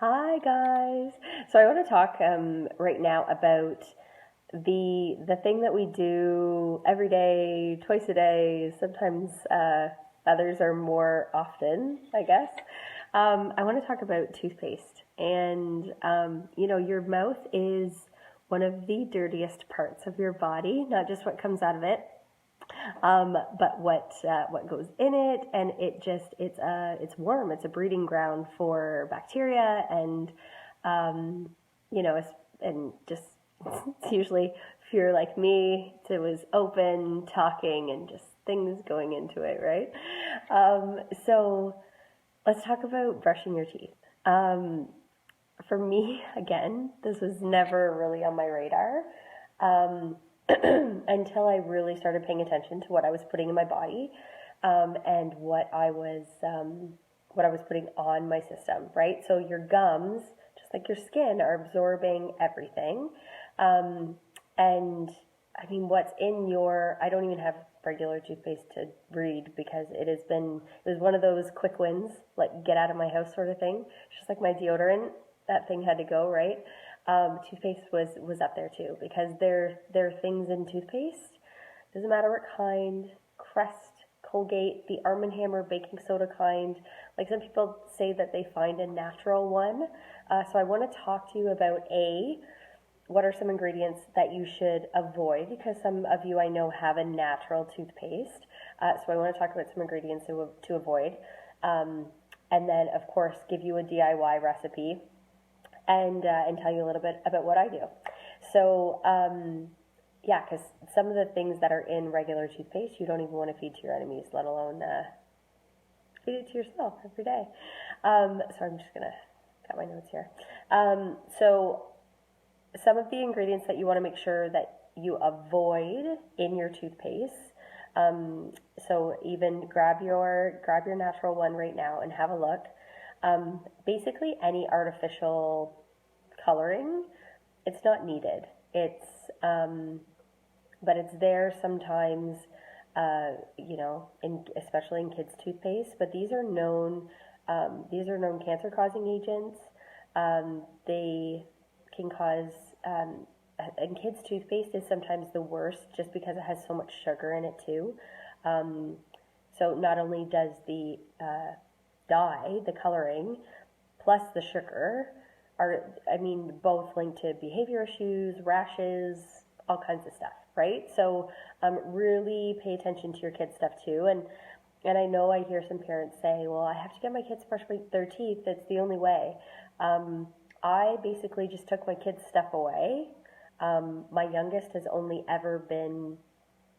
Hi guys. So I want to talk right now about the thing that we do every day, twice a day. Sometimes others are more often, I guess. I want to talk about toothpaste, and your mouth is one of the dirtiest parts of your body, not just what comes out of it, but what goes in it, and it's warm. It's a breeding ground for bacteria, and you know, and just it's usually if you're like me, it was open, talking, and just things going into it, right? So let's talk about brushing your teeth. For me, again, this was never really on my radar. Um, until I really started paying attention to what I was putting in my body, and what I was putting on my system. Right, so your gums, just like your skin, are absorbing everything, and I mean, what's in your? I don't even have regular toothpaste to read because it was one of those quick wins, like get out of my house sort of thing. It's just like my deodorant, that thing had to go, right? Toothpaste was up there too because there are things in toothpaste. Doesn't matter what kind, Crest, Colgate, the Arm& Hammer baking soda kind. Like some people say that they find a natural one. So I want to talk to you about what are some ingredients that you should avoid, because some of you I know have a natural toothpaste. So I want to talk about some ingredients to avoid. And then, of course, give you a DIY recipe and tell you a little bit about what I do. So, yeah, because some of the things that are in regular toothpaste, you don't even want to feed to your enemies, let alone feed it to yourself every day. So I'm just going to got my notes here. So some of the ingredients that you want to make sure that you avoid in your toothpaste. So even grab your natural one right now and have a look. Basically any artificial coloring, it's not needed. But it's there sometimes, especially in kids' toothpaste. But these are known cancer-causing agents. They can cause, and kids' toothpaste is sometimes the worst just because it has so much sugar in it too. So not only does the dye, the coloring, plus the sugar both linked to behavior issues, rashes, all kinds of stuff, right? So really pay attention to your kids' stuff too. And I know I hear some parents say, well, I have to get my kids to brush their teeth. It's the only way. I basically just took my kids' stuff away. My youngest has only ever been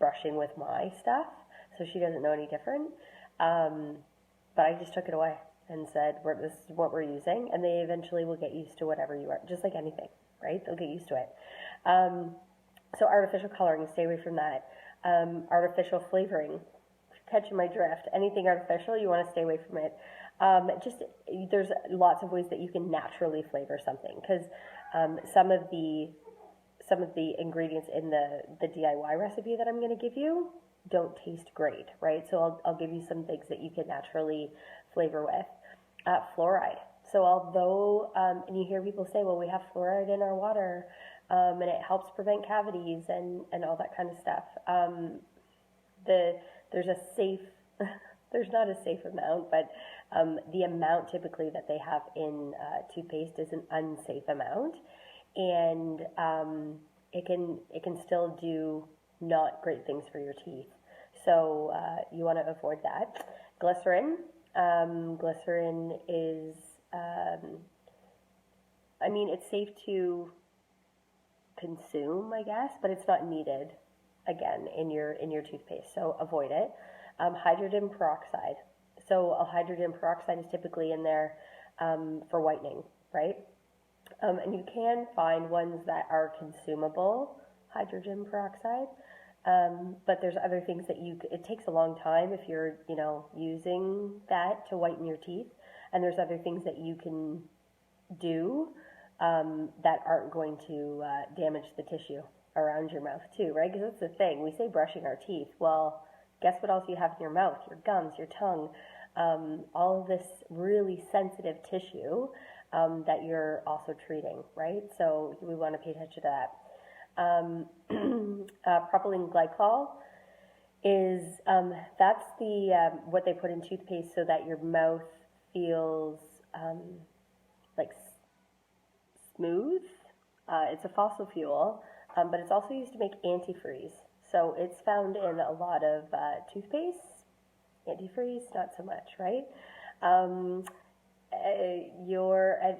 brushing with my stuff, so she doesn't know any different. But I just took it away and said, this is what we're using, and they eventually will get used to whatever you are, just like anything, right? They'll get used to it. So artificial coloring, stay away from that. Artificial flavoring, catching my drift. Anything artificial, you want to stay away from it. There's lots of ways that you can naturally flavor something, because some of the ingredients in the DIY recipe that I'm going to give you don't taste great, right? So I'll give you some things that you can naturally flavor with. Fluoride. So although, and you hear people say, well, we have fluoride in our water, and it helps prevent cavities and all that kind of stuff. There's a safe, there's not a safe amount, but the amount typically that they have in toothpaste is an unsafe amount, and it can still do not great things for your teeth. So you want to avoid that. Glycerin. Glycerin is, it's safe to consume, I guess, but it's not needed, again, in your toothpaste, so avoid it. Hydrogen peroxide. So hydrogen peroxide is typically in there for whitening, right? And you can find ones that are consumable hydrogen peroxide, but there's other things that it takes a long time if you're, using that to whiten your teeth, and there's other things that you can do that aren't going to damage the tissue around your mouth too, right? Because that's the thing. We say brushing our teeth. Well, guess what else you have in your mouth? Your gums, your tongue. all of this really sensitive tissue that you're also treating, right? So we want to pay attention to that. Propylene glycol is that's the what they put in toothpaste so that your mouth feels like smooth. It's a fossil fuel, but it's also used to make antifreeze. So it's found in a lot of toothpaste. Antifreeze, not so much, right?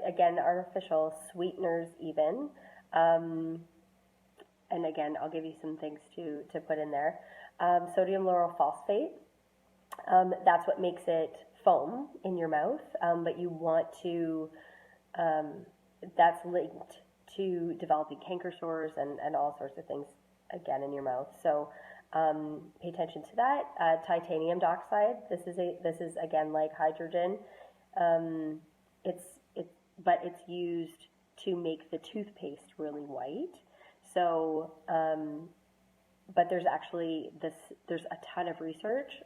Again, artificial sweeteners even. And again, I'll give you some things to put in there. Sodium lauryl phosphate, that's what makes it foam in your mouth, but you want to, that's linked to developing canker sores and all sorts of things, again, in your mouth. So pay attention to that. Titanium dioxide, this is again like hydrogen. But it's used to make the toothpaste really white. So, but there's actually there's a ton of research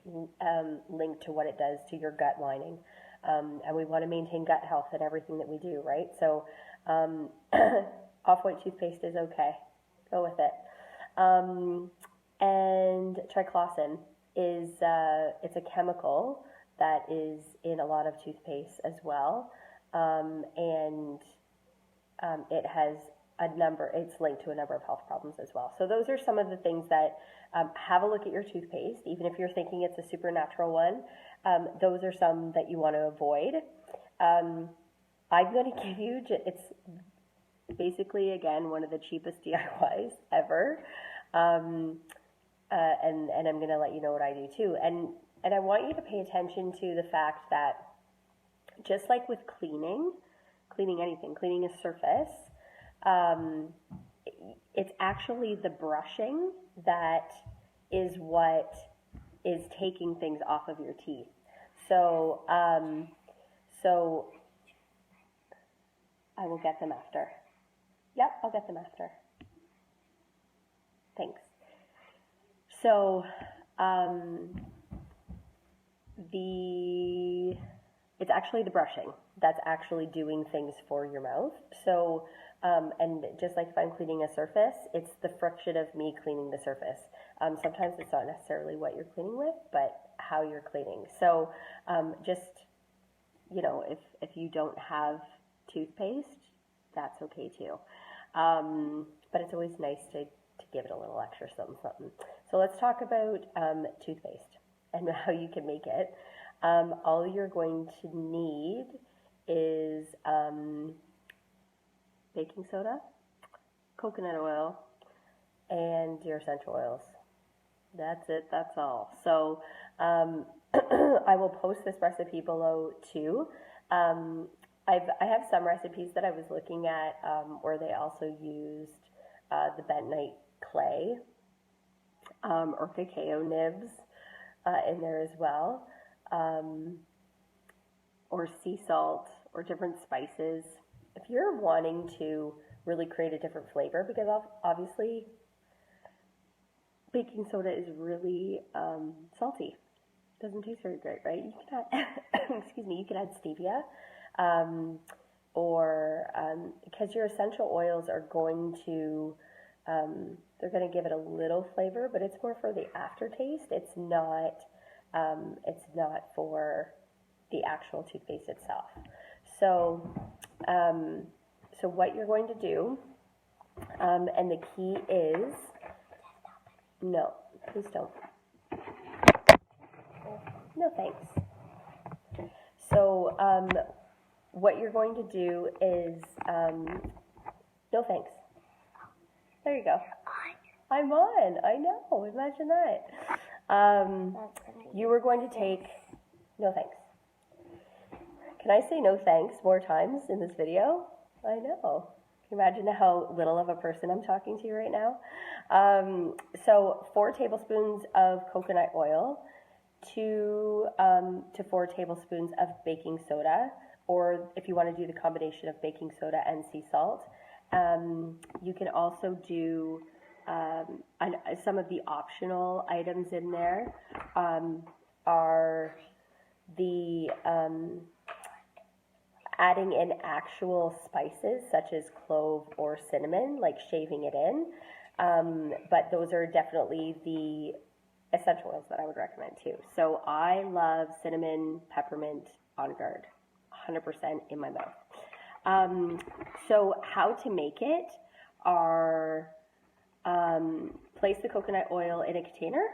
linked to what it does to your gut lining. And we want to maintain gut health in everything that we do, right? So, off-white toothpaste is okay. Go with it. And triclosan is it's a chemical that is in a lot of toothpaste as well, and it has it's linked to a number of health problems as well. So those are some of the things that have a look at your toothpaste, even if you're thinking it's a supernatural one. Those are some that you want to avoid. I'm going to give you, it's basically, again, one of the cheapest DIYs ever. And I'm going to let you know what I do too. And I want you to pay attention to the fact that just like with cleaning anything, cleaning a surface, it's actually the brushing that is what is taking things off of your teeth. So I will get them after. Yep, I'll get them after. Thanks. So it's actually the brushing that's actually doing things for your mouth. So, and just like if I'm cleaning a surface, it's the friction of me cleaning the surface. Sometimes it's not necessarily what you're cleaning with, but how you're cleaning. So, just, if you don't have toothpaste, that's okay too. But it's always nice to give it a little extra something. So let's talk about toothpaste and how you can make it. All you're going to need is baking soda, coconut oil, and your essential oils. That's it, that's all. So I will post this recipe below too. I have some recipes that I was looking at where they also used the bentonite clay or cacao nibs in there as well, or sea salt or different spices. If you're wanting to really create a different flavor, because obviously baking soda is really salty. It doesn't taste very great, right? You can add, you can add stevia, or because your essential oils are going to, they're going to give it a little flavor, but it's more for the aftertaste. It's not for the actual toothpaste itself. So, so what you're going to do, and the key is, no, please don't. No thanks. So, what you're going to do is, no thanks. There you go. I'm on. I know. Imagine that. You were going to take, no thanks. Can I say no thanks more times in this video? I know. Can you imagine how little of a person I'm talking to right now? So 4 tablespoons of coconut oil, 2 to 4 tablespoons of baking soda, or if you want to do the combination of baking soda and sea salt. You can also do some of the optional items in there are the adding in actual spices such as clove or cinnamon, like shaving it in. But those are definitely the essential oils that I would recommend too. So I love cinnamon, peppermint, On Guard, 100% in my mouth. So how to make it are place the coconut oil in a container.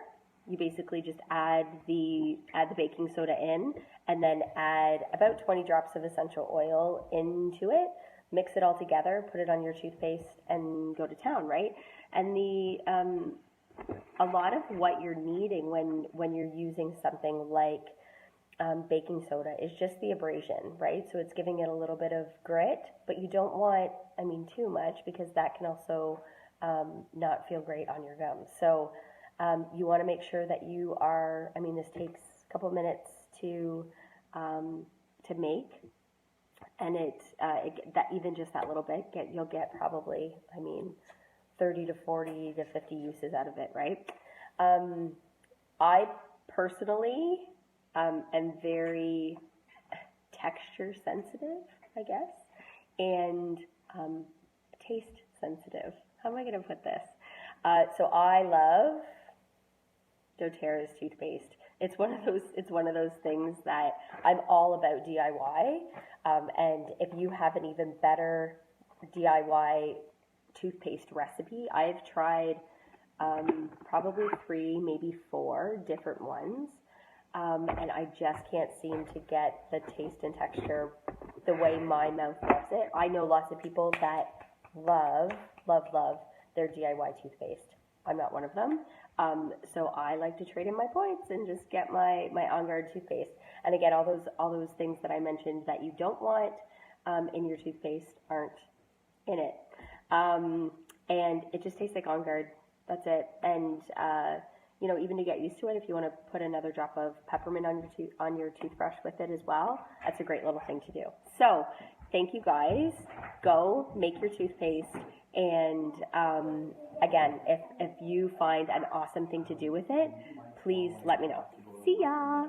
You basically just add the baking soda in, and then add about 20 drops of essential oil into it. Mix it all together, put it on your toothpaste, and go to town, right? And a lot of what you're needing when you're using something like baking soda is just the abrasion, right? So it's giving it a little bit of grit, but you don't want, too much, because that can also not feel great on your gums. So you want to make sure that you are, this takes a couple minutes to make, and that even just that little bit, you'll get probably, 30 to 40 to 50 uses out of it, right? I personally am very texture sensitive, I guess, and taste sensitive. How am I going to put this? So I love doTERRA's toothpaste. It's one of those things that I'm all about DIY. And if you have an even better DIY toothpaste recipe, I've tried probably 3, maybe 4 different ones. And I just can't seem to get the taste and texture the way my mouth loves it. I know lots of people that love their DIY toothpaste. I'm not one of them. So I like to trade in my points and just get my On Guard toothpaste. And again, all those things that I mentioned that you don't want in your toothpaste aren't in it. And it just tastes like On Guard. That's it. And even to get used to it, if you want to put another drop of peppermint on your toothbrush with it as well, that's a great little thing to do. So thank you guys. Go make your toothpaste. And again, if you find an awesome thing to do with it, please let me know. See ya.